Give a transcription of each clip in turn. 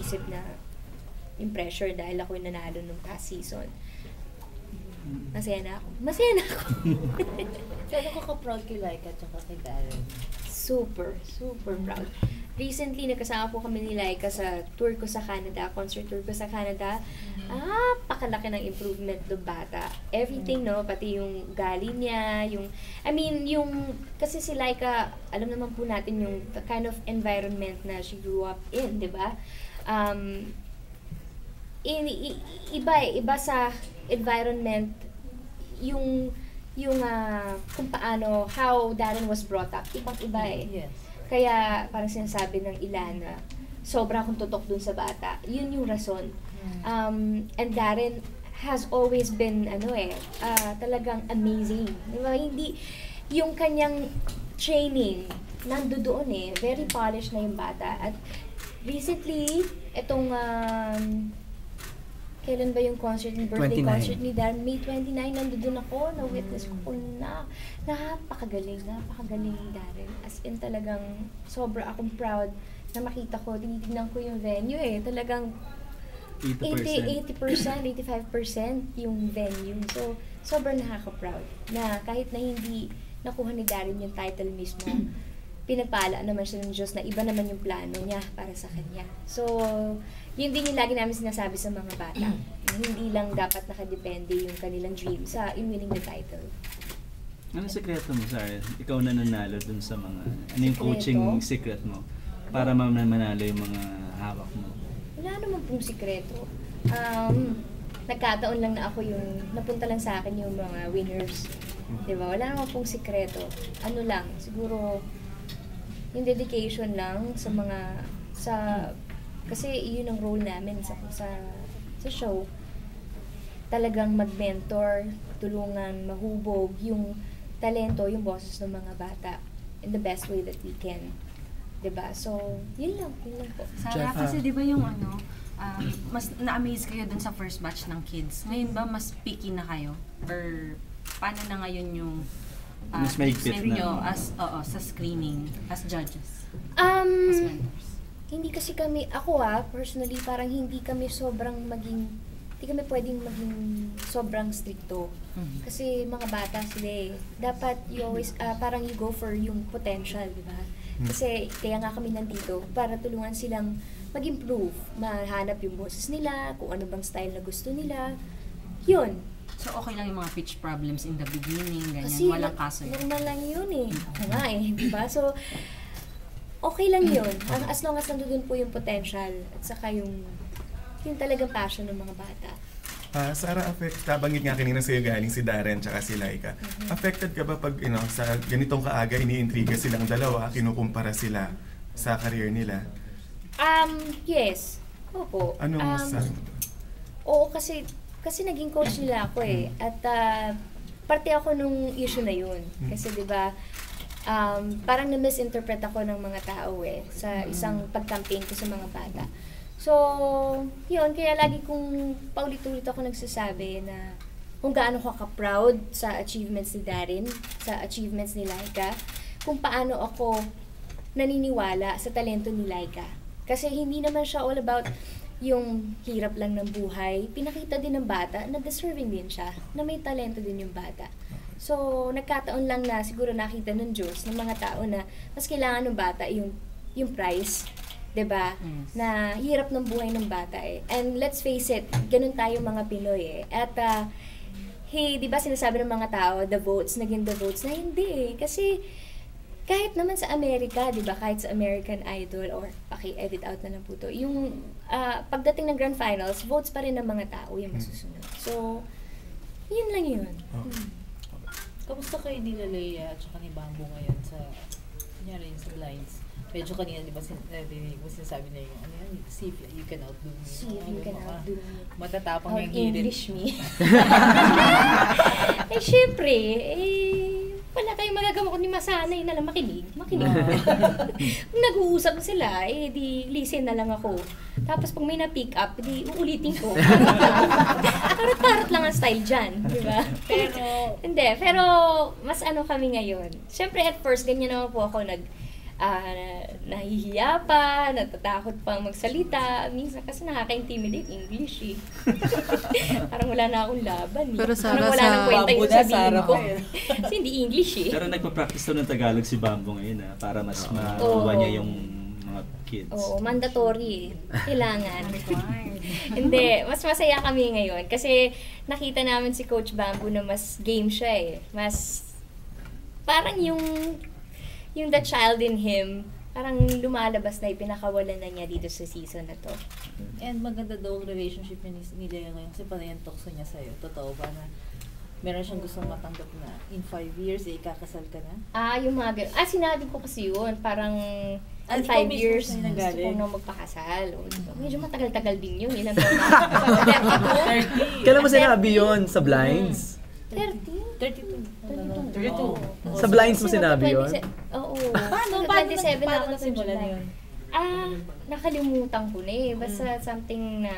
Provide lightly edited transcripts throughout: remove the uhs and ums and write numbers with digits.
iniisip na yung pressure dahil ako yung nanalo nung past season. Masaya na ako. Masaya na ako. Pero kaka-proud kay Laika at kay Darren? Super, super proud. Recently, nagkasama po kami ni Laika sa tour ko sa Canada, concert tour ko sa Canada. Pakalaki ng improvement ng bata. Everything, no? Pati yung gali niya, kasi si Laika, alam naman po natin yung the kind of environment na she grew up in, di ba? Iba sa environment yung kung paano, how Darren was brought up. Ibang-iba eh. Yes. Kaya parang sinasabi ng Ilana, sobra akong tutok dun sa bata. Yun yung rason. And Darren has always been, talagang amazing. Diba? Hindi, yung kanyang training, nandoon eh. Very polished na yung bata. At recently, itong, kailan ba yung concert, birthday 29. concert ni Darren? May 29, nandoon ako, na-witness ko na. Napakagaling ni Darren. As in talagang, sobra akong proud na makita ko, tinitignan ko yung venue eh. Talagang 80%, 85% yung venue. So, sobrang nakaka-proud na kahit na hindi nakuha ni Darren yung title mismo, pinagpala naman siya ng Diyos na iba naman yung plano niya para sa kanya. So, yun din yung lagi namin sinasabi sa mga bata. Hindi lang dapat nakadepende yung kanilang dream sa winning the title. Anong sekreto mo, Sarah? Ikaw na nanalo dun sa mga, ano yung coaching secret mo? Para manalo yung mga hawak mo? Wala naman pong sikreto. Nagkataon lang na ako yung, napunta lang sa akin yung mga winners. Diba? Wala naman pong sikreto. Ano lang, siguro, yung dedication lang sa kasi yun ang role namin sa show. Talagang mag-mentor, tulungan, mahubog yung talento, yung boses ng mga bata in the best way that we can. Diba? So, yun lang po. Sarah, kasi diba yung mas na-amaze kayo dun sa first batch ng kids. Ngayon ba mas picky na kayo? Or paano na ngayon yung mas mahigpit na sa screening as judges? As mentors? Hindi kasi kami, personally, parang hindi kami pwedeng maging sobrang stricto. Mm-hmm. Kasi mga bata sila eh. Dapat you always, parang you go for yung potential, di ba? Kasi kaya nga kami nandito para tulungan silang mag-improve, mahanap yung boses nila, kung ano bang style na gusto nila. Yun. So okay lang yung mga pitch problems in the beginning, ganyan, Kasi walang kaso yun. normal lang yun eh. Nga eh, di ba? So, okay lang yun. As long as nandun po yung potential at saka yung talagang passion ng mga bata. Sarah, nabanggit nga kanina sa'yo galing si Darren tsaka si Laika. Affected ka ba pag sa ganitong kaaga iniintriga silang dalawa, kinukumpara sila sa career nila? Yes. Opo. Anong masasabi mo? Oo, kasi naging coach nila ako eh. At parte ako nung issue na yun. Kasi di ba, parang na-misinterpret ako ng mga tao eh sa isang pag-campaign ko sa mga bata. So, yun, kaya lagi kong paulit-ulit ako nagsasabi na kung gaano ko ka-proud sa achievements ni Darren, sa achievements ni Laika, kung paano ako naniniwala sa talento ni Laika. Kasi hindi naman siya all about yung hirap lang ng buhay. Pinakita din ng bata na deserving din siya, na may talento din yung bata. So, nagkataon lang na siguro nakita ng Diyos ng mga tao na mas kailangan ng bata yung prize. 'Di ba? Yes. Na hirap ng buhay ng bata eh. And let's face it, ganun tayo mga Pinoy eh. At hey, 'di ba sinasabi ng mga tao, naging the votes na hindi eh. Kasi kahit naman sa Amerika, 'di ba, kahit sa American Idol or paki-edit out na lang po 'to. Yung pagdating ng Grand Finals, votes pa rin ng mga tao yung masusunod. So, yun lang yun. Kamusta kayo ni Leia at saka ni Bamboo ngayon sa sa blinds? Medyo kanina, di ba, sinasabi na yung, see if you can outdo me. See if you can outdo me. Matatapang yung gilid. English me. Eh, syempre, wala tayong magagawa kundi masanay na lang makinig. Kung nag-uusap sila, di listen na lang ako. Tapos pag may na-pick up, di uulitin ko. Karot-karot lang ang style dyan, di ba? Pero mas kami ngayon. Syempre at first, ganyan naman po ako nahihiya pa, natatakot pang magsalita. Minsan kasi nakaka-intimidate English eh. Parang wala na akong laban eh. Pero Sarah, parang wala nang kwenta yung sabihin Sarah ko. pa eh. Kasi hindi English eh. Pero nagpa-practice to ng Tagalog si Bambo ngayon para mas makuha niya yung mga kids. Oo, mandatory. Kailangan. Hindi, mas masaya kami ngayon. Kasi nakita namin si Coach Bamboo na mas game siya eh. Mas, parang yung the child in him, parang lumalabas na ipinakawalan na niya dito sa season na to. And maganda daw ang relationship niya ni Lea ngayon kasi pala yung tukso niya sa'yo. Totoo ba na meron siyang gustong matanggap na in 5 years, ikakasal ka na? Yung mga sinabi ko kasi yun, parang in 5 ikaw mismo years, sa'yo gusto nagaling? ko na magpakasal. Medyo matagal-tagal din yun, ilang taon na. 30. Kailan mo sinabi yon sa blinds? 30? 32. Sa blinds mo sinabi yun? Oo. Paano 27 na ako sa nasimulan July. yun? Nakalimutan ko na eh. Basta something na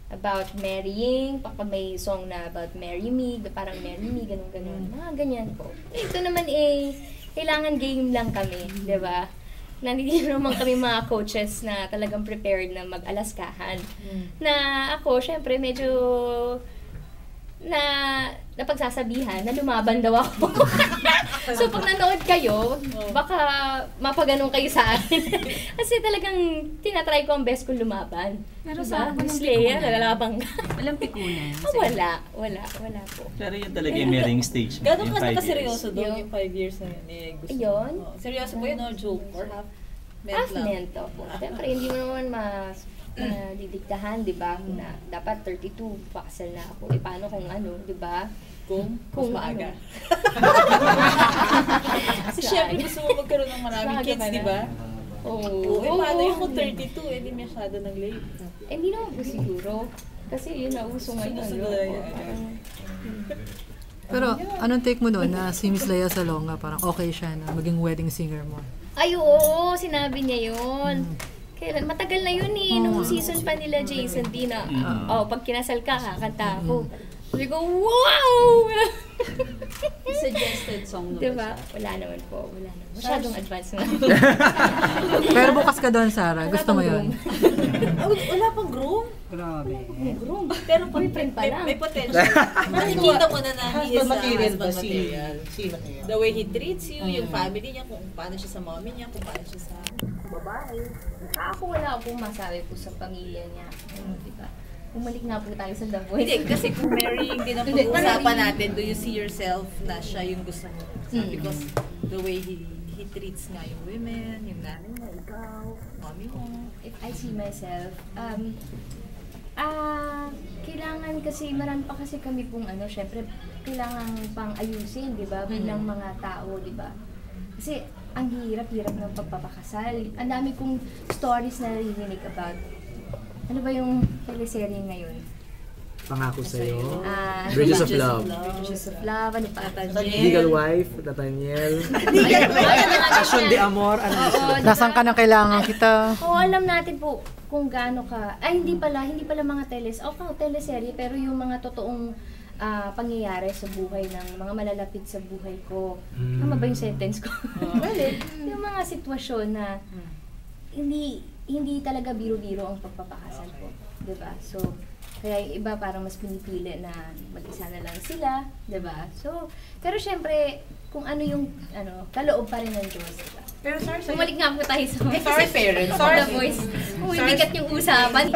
about marrying, may song na about marry me, parang marry me, ganun-ganun. Mga ganyan po. Ito naman kailangan game lang kami, di ba? Nandito naman kami mga coaches na talagang prepared na mag-alaskahan. Na ako, syempre, medyo napagsasabihan na lumaban daw ako. So pag nanood kayo, baka mapaganong kayo sa akin. Kasi talagang tinatry ko ang best kong lumaban. Pero diba? sa Miss Lea, nalalabang ka. Walang pikunan. Wala po. Pero yun talaga yung marrying stage. Gano'n yung ka 5 seryoso years. doon yung 5 years na yun? Gusto Ayun? mo? Seryoso ba yun o joke? Or half? Half mento po. Siyempre, hindi mo naman didiktahan, di ba? Na dapat 32, pakasal na ako. Paano kung di ba? Kung maaga. Ano. Kasi syempre gusto mo magkaroon ng maraming kids, di ba? Oo. Paano yung kung 32, di masyado ng late. Hindi naman po siguro. Kasi yun nauso ngayon. Sunod-sunod na yan. Pero anong take mo doon na si Miss Lea Salonga parang okay siya na maging wedding singer mo? Ay, oo, sinabi niya yun. Kailan? Matagal na yun eh. Nung season pa nila Jason D na, pag kinasal ka, kakanta ako. Sabi ko, wow! Suggested song naman Diba? Wala naman po. Masyadong advance na. Pero bukas ka doon, Sarah. Gusto mo yun? Wala pang groom? Grabe. Groom. Pero Boyfriend pa lang. may potential. Nakikita mo na he is material ba husband material. Sino kaya? The way he treats you, yung family niya, kung paano siya sa mommy niya, kung paano siya sa babae. Ako wala akong masabi po sa pamilya niya. Diba? Bumalik nga po tayo sa The Voice. Hindi, kasi kung marrying din ang pag-uusapan natin, do you see yourself na siya yung gusto mo? Because the way he treats nga yung women, yung nanay mo, ikaw, mommy mo. If I see myself, kailangan kasi, marami pa kasi kami pong syempre, kailangan pang ayusin, di ba? Bilang mga tao, di ba? Kasi, ang hirap-hirap ng pagpapakasal. Ang dami kong stories na narinig about. Ano ba yung teleserye ngayon? Pangako sa'yo. Bridges of Love. Bridges of Love, ano pa? Legal wife, Nathaniel. Passion Passion de amor, ano gusto? Nasaan ka na kailangan kita? Oo, alam natin po kung gaano ka. Hindi pala mga teleserye, pero yung mga totoong pangyayari sa buhay ng mga malalapit sa buhay ko. Tama ba yung sentence ko? Yung mga sitwasyon na hindi talaga biro-biro ang pagpapakasal ko. Diba? So, kaya yung iba parang mas pinipili na mag-isa na lang sila. Diba? So, pero syempre, kung ano yung kaloob pa rin ng Diyos. Diba? Pero sorry, Bumalik nga po tayo sa Sorry, parents. The Voice. Umibigat yung usapan.